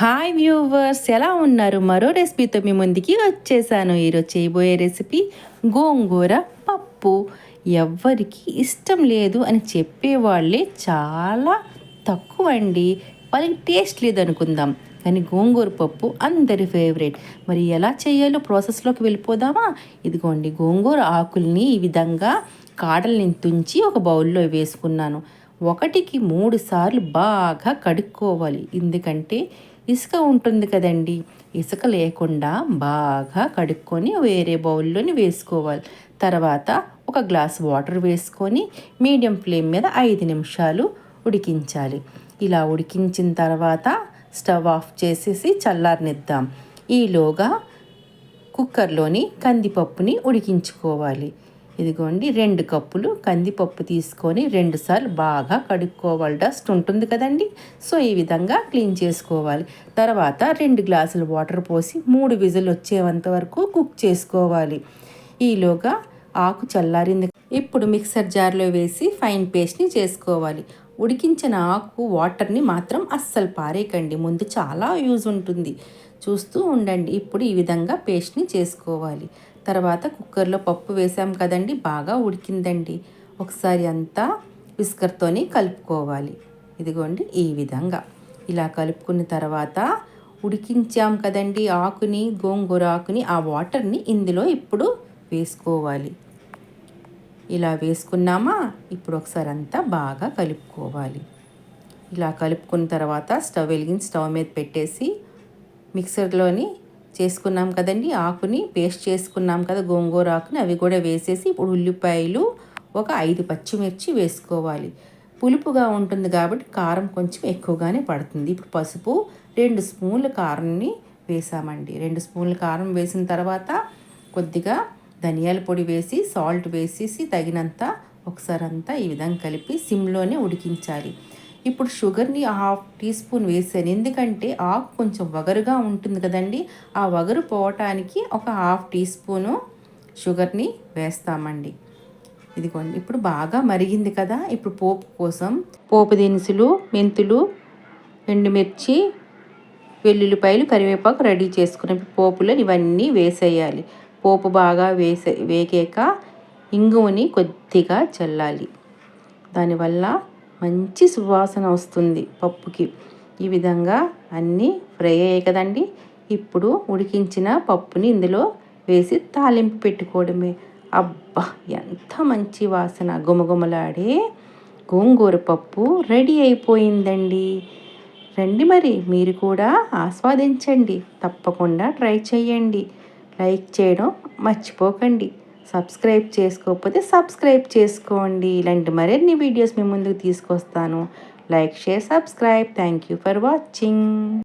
Hi viewers, ఎలా ఉన్నారు? మరో రెసిపీతో మీ ముందుకి వచ్చేసాను. ఈరోజు చేయబోయే రెసిపీ గోంగూర పప్పు. ఎవ్వరికి ఇష్టం లేదు అని చెప్పేవాళ్ళే చాలా తక్కువ అండి. వాళ్ళకి టేస్ట్ లేదనుకుందాం, కానీ గోంగూర పప్పు అందరి ఫేవరెట్. మరి ఎలా చేయాలో ప్రాసెస్లోకి వెళ్ళిపోదామా? ఇదిగోండి, గోంగూర ఆకుల్ని ఈ విధంగా కాడల్ని తుంచి ఒక బౌల్లో వేసుకున్నాను. 1-3 సార్లు బాగా కడుక్కోవాలి, ఎందుకంటే ఇసుక ఉంటుంది కదండి. ఇసుక లేకుండా బాగా కడుక్కొని వేరే బౌల్లోని వేసుకోవాలి. తర్వాత ఒక గ్లాస్ వాటర్ వేసుకొని మీడియం ఫ్లేమ్ మీద 5 నిమిషాలు ఉడికించాలి. ఇలా ఉడికించిన తర్వాత స్టవ్ ఆఫ్ చేసేసి చల్లారనిద్దాం. ఈలోగా కుక్కర్లోని కందిపప్పుని ఉడికించుకోవాలి. ఇదిగోండి, 2 కప్పులు కందిపప్పు తీసుకొని 2 సార్లు బాగా కడుక్కోవాలి. డస్ట్ ఉంటుంది కదండి, సో ఈ విధంగా క్లీన్ చేసుకోవాలి. తర్వాత 2 గ్లాసులు వాటర్ పోసి 3 విజిల్ వచ్చేంత వరకు కుక్ చేసుకోవాలి. ఈలోగా ఆకు చల్లారింది. ఇప్పుడు మిక్సర్ జార్లో వేసి ఫైన్ పేస్ట్ని చేసుకోవాలి. ఉడికించిన ఆకు వాటర్ని మాత్రం అస్సలు పారేయకండి, ముందు చాలా యూజ్ ఉంటుంది. చూస్తూ ఉండండి. ఇప్పుడు ఈ విధంగా పేస్ట్ని చేసుకోవాలి. తర్వాత కుక్కర్లో పప్పు వేసాం కదండి, బాగా ఉడికిందండి. ఒకసారి అంతా విస్కర్తోని కలుపుకోవాలి. ఇదిగోండి, ఈ విధంగా ఇలా కలుపుకున్న తర్వాత ఉడికించాం కదండి ఆకుని, గోంగూర ఆకుని, ఆ వాటర్ని ఇందులో ఇప్పుడు వేసుకోవాలి. ఇలా వేసుకున్నామా, ఇప్పుడు ఒకసారి అంతా బాగా కలుపుకోవాలి. ఇలా కలుపుకున్న తర్వాత స్టవ్ వెలిగించి స్టవ్ మీద పెట్టేసి మిక్సర్లోని చేసుకున్నాం కదండి ఆకుని, పేస్ట్ చేసుకున్నాం కదా గోంగూర ఆకుని, అవి కూడా వేసేసి ఇప్పుడు ఉల్లిపాయలు ఒక 5 పచ్చిమిర్చి వేసుకోవాలి. పులుపుగా ఉంటుంది కాబట్టి కారం కొంచెం ఎక్కువగానే పడుతుంది. ఇప్పుడు పసుపు 2 స్పూన్ల కారంని వేసామండి. 2 స్పూన్ల కారం వేసిన తర్వాత కొద్దిగా ధనియాల పొడి వేసి సాల్ట్ వేసేసి తగినంత ఒకసారి అంతా ఈ విధంగా కలిపి సిమ్లోనే ఉడికించాలి. ఇప్పుడు షుగర్ని 1/2 టీ స్పూన్ వేసాను, ఎందుకంటే ఆకు కొంచెం వగరుగా ఉంటుంది కదండి. ఆ వగరు పోవటానికి ఒక 1/2 టీ స్పూను షుగర్ని వేస్తామండి. ఇదిగోండి, ఇప్పుడు బాగా మరిగింది కదా. ఇప్పుడు పోపు కోసం పోపు దినుసులు, మెంతులు, ఎండుమిర్చి, వెల్లుల్లిపాయలు, కరివేపాకు రెడీ చేసుకున్న పోపులో ఇవన్నీ వేసేయాలి. పోపు బాగా వేగాక ఇంగువని కొద్దిగా చల్లాలి. దానివల్ల మంచి సువాసన వస్తుంది పప్పుకి. ఈ విధంగా అన్నీ ఫ్రై అయ్యాయి కదండి. ఇప్పుడు ఉడికించిన పప్పుని ఇందులో వేసి తాలింపు పెట్టుకోవడమే. అబ్బా, ఎంత మంచి వాసన! గుమగుమలాడే గోంగూర పప్పు రెడీ అయిపోయిందండి. రండి, మరి మీరు కూడా ఆస్వాదించండి. తప్పకుండా ట్రై చేయండి. లైక్ చేయడం మర్చిపోకండి. సబ్స్క్రైబ్ చేసుకోకపోతే సబ్స్క్రైబ్ చేసుకోండి. ఇలాంటి మరిన్ని వీడియోస్ మీ ముందుకు తీసుకొస్తాను. Like, share, subscribe. Thank you for watching.